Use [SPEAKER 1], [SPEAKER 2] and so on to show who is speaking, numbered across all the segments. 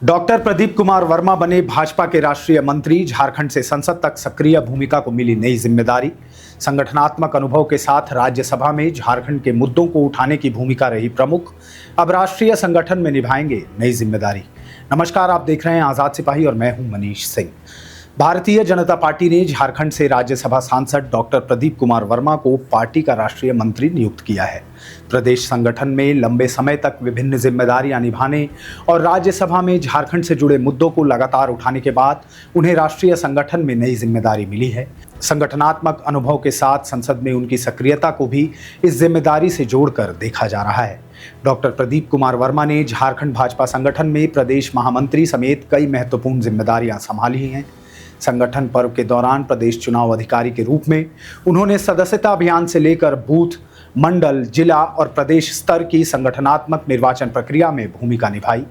[SPEAKER 1] Doctor Pradeep Kumar Verma बने भाजपा के राष्ट्रीय मंत्री। झारखंड से संसद तक सक्रिय भूमिका को मिली नई जिम्मेदारी। संगठनात्मक अनुभव के साथ राज्यसभा में झारखंड के मुद्दों को उठाने की भूमिका रही प्रमुख। अब राष्ट्रीय संगठन में निभाएंगे नई जिम्मेदारी। नमस्कार, आप देख रहे हैं आजाद सिपाही और मैं हूं मनीष सिंह। भारतीय जनता पार्टी ने झारखंड से राज्यसभा सांसद डॉक्टर प्रदीप कुमार वर्मा को पार्टी का राष्ट्रीय मंत्री नियुक्त किया है। प्रदेश संगठन में लंबे समय तक विभिन्न जिम्मेदारियां निभाने और राज्यसभा में झारखंड से जुड़े मुद्दों को लगातार उठाने के बाद उन्हें राष्ट्रीय संगठन में नई जिम्मेदारी मिली है। संगठनात्मक अनुभव के साथ संसद में उनकी सक्रियता को भी इस जिम्मेदारी से जोड़कर देखा जा रहा है। डॉक्टर प्रदीप कुमार वर्मा ने झारखंड भाजपा संगठन में प्रदेश महामंत्री समेत कई महत्वपूर्ण जिम्मेदारियां संभाली हैं। संगठन पर्व के दौरान प्रदेश चुनाव अधिकारी के रूप में उन्होंने सदस्यता अभियान से लेकर बूथ, मंडल, जिला और प्रदेश स्तर की संगठनात्मक निर्वाचन प्रक्रिया में भूमिका निभाई।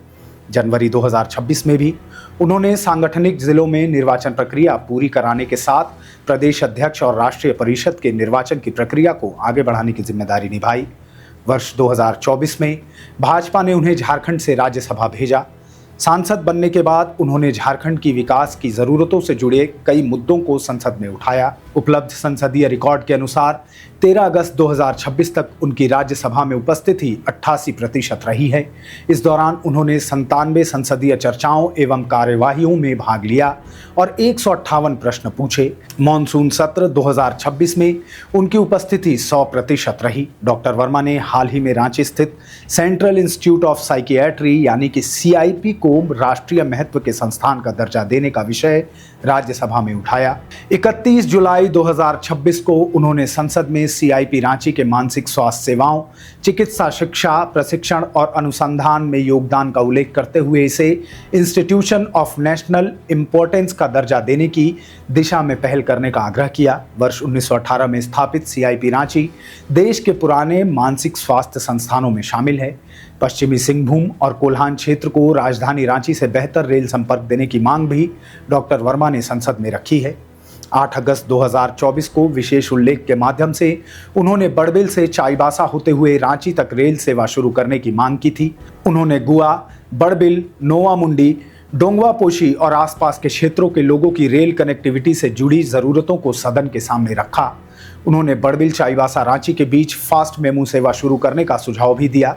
[SPEAKER 1] जनवरी 2026 में भी उन्होंने सांगठनिक जिलों में निर्वाचन प्रक्रिया पूरी कराने के साथ प्रदेश अध्यक्ष और राष्ट्रीय परिषद के निर्वाचन की प्रक्रिया को आगे बढ़ाने की जिम्मेदारी निभाई। वर्ष 2024 में भाजपा ने उन्हें झारखंड से राज्यसभा भेजा। सांसद बनने के बाद उन्होंने झारखंड की विकास की जरूरतों से जुड़े कई मुद्दों को संसद में उठाया। उपलब्ध संसदीय रिकॉर्ड के अनुसार 13 अगस्त 2026 तक उनकी राज्यसभा में उपस्थिति 88% रही है। इस दौरान उन्होंने 97 संसदीय चर्चाओं एवं कार्यवाहियों में भाग लिया और 158 प्रश्न पूछे। मॉनसून सत्र 2026 में उनकी उपस्थिति 100% रही। डॉक्टर वर्मा ने हाल ही में रांची स्थित सेंट्रल इंस्टीट्यूट ऑफ साइकियाट्री यानी कि CIP को राष्ट्रीय महत्व के संस्थान का दर्जा देने का विषय राज्यसभा में उठाया। 31 जुलाई 2026 को उन्होंने संसद में CIP रांची के मानसिक स्वास्थ्य सेवाओं, चिकित्सा शिक्षा, प्रशिक्षण और अनुसंधान में योगदान का उल्लेख करते हुए इसे इंस्टीट्यूशन ऑफ नेशनल इंपॉर्टेंस का दर्जा देने की दिशा में पहल करने का आग्रह किया। वर्ष 1918 में स्थापित CIP रांची देश के पुराने मानसिक स्वास्थ्य संस्थानों में शामिल है। पश्चिमी सिंहभूम और कोल्हान क्षेत्र को राजधानी रांची से बेहतर रेल संपर्क देने की मांग भी डॉक्टर वर्मा ने संसद में रखी है। 8 अगस्त 2024 को विशेष उल्लेख के माध्यम से उन्होंने बड़बिल से चाईबासा होते हुए रांची तक रेल सेवा शुरू करने की मांग की थी। उन्होंने गुआ, बड़बिल, नोवामुंडी, डोंगवापोशी और आसपास के क्षेत्रों के लोगों की रेल कनेक्टिविटी से जुड़ी जरूरतों को सदन के सामने रखा। उन्होंने बड़बिल चाईबासा रांची के बीच फास्ट मेमू सेवा शुरू करने का सुझाव भी दिया।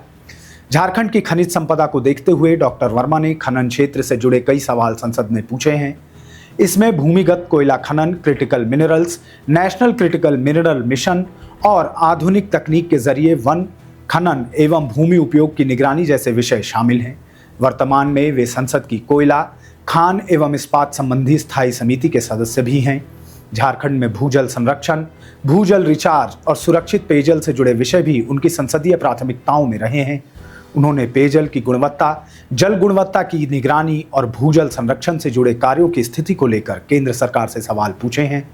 [SPEAKER 1] झारखंड की खनिज संपदा को देखते हुए डॉक्टर वर्मा ने खनन क्षेत्र से जुड़े कई सवाल संसद में पूछे हैं। इसमें भूमिगत कोयला खनन, critical minerals, national critical mineral mission और आधुनिक तकनीक के जरिए वन खनन एवं भूमि उपयोग की निगरानी जैसे विषय शामिल हैं। वर्तमान में वे संसद की कोयला, खान एवं इस्पात संबंधी स्थायी समिति के सदस्य भी हैं। झारखंड में भूजल संरक्षण, भूजल रिचार्ज और सुरक्षित पेयजल से जुड़े विषय भी उनकी संसदीय प्राथमिकताओं में रहे हैं। उन्होंने पेयजल की गुणवत्ता, जल गुणवत्ता की निगरानी और भूजल संरक्षण से जुड़े कार्यों की स्थिति को लेकर केंद्र सरकार से सवाल पूछे हैं।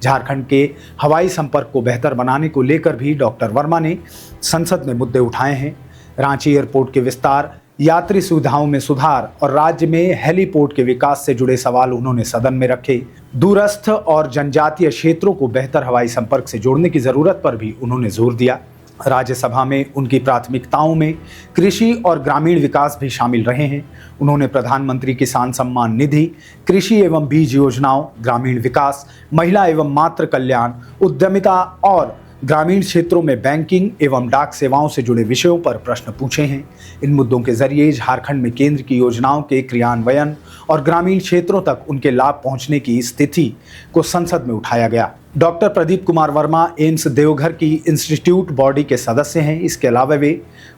[SPEAKER 1] झारखंड के हवाई संपर्क को बेहतर बनाने को लेकर भी डॉक्टर वर्मा ने संसद में मुद्दे उठाए हैं। रांची एयरपोर्ट के विस्तार, यात्री सुविधाओं में सुधार और राज्य में हेलीपोर्ट के विकास से जुड़े सवाल उन्होंने सदन में रखे। दूरस्थ और जनजातीय क्षेत्रों को बेहतर हवाई संपर्क से जोड़ने की जरूरत पर भी उन्होंने जोर दिया। राज्यसभा में उनकी प्राथमिकताओं में कृषि और ग्रामीण विकास भी शामिल रहे हैं। उन्होंने प्रधानमंत्री किसान सम्मान निधि, कृषि एवं बीज योजनाओं, ग्रामीण विकास, महिला एवं मातृ कल्याण, उद्यमिता और ग्रामीण क्षेत्रों में बैंकिंग एवं डाक सेवाओं से जुड़े विषयों पर प्रश्न पूछे हैं। इन मुद्दों के जरिए झारखंड में केंद्र की योजनाओं के क्रियान्वयन और ग्रामीण क्षेत्रों तक उनके लाभ पहुंचने की स्थिति को संसद में उठाया गया। डॉक्टर प्रदीप कुमार वर्मा एम्स देवघर की इंस्टीट्यूट बॉडी के सदस्य हैं। इसके अलावा वे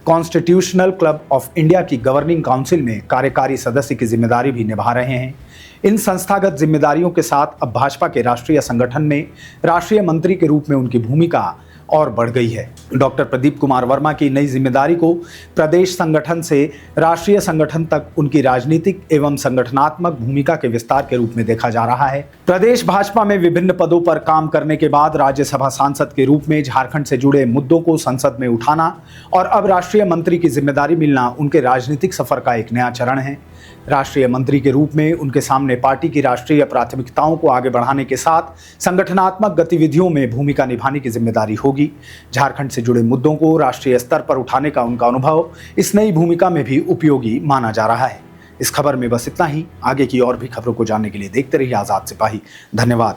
[SPEAKER 1] कॉन्स्टिट्यूशनल क्लब ऑफ इंडिया की गवर्निंग काउंसिल में कार्यकारी सदस्य की जिम्मेदारी भी निभा रहे हैं। इन संस्थागत जिम्मेदारियों के साथ अब भाजपा के राष्ट्रीय संगठन में राष्ट्रीय मंत्री के रूप में उनकी भूमिका और बढ़ गई है। डॉक्टर प्रदीप कुमार वर्मा की नई जिम्मेदारी को प्रदेश संगठन से राष्ट्रीय संगठन तक उनकी राजनीतिक एवं संगठनात्मक भूमिका के विस्तार के रूप में देखा जा रहा है। प्रदेश भाजपा में विभिन्न पदों पर काम करने के बाद राज्यसभा सांसद के रूप में झारखंड से जुड़े मुद्दों को संसद में उठाना और अब राष्ट्रीय मंत्री की जिम्मेदारी मिलना उनके राजनीतिक सफर का एक नया चरण है। राष्ट्रीय मंत्री के रूप में उनके सामने पार्टी की राष्ट्रीय प्राथमिकताओं को आगे बढ़ाने के साथ संगठनात्मक गतिविधियों में भूमिका निभाने की जिम्मेदारी होगी। झारखंड से जुड़े मुद्दों को राष्ट्रीय स्तर पर उठाने का उनका अनुभव इस नई भूमिका में भी उपयोगी माना जा रहा है। इस खबर में बस इतना ही। आगे की और भी खबरों को जानने के लिए देखते रहिए आज़ाद सिपाही। धन्यवाद।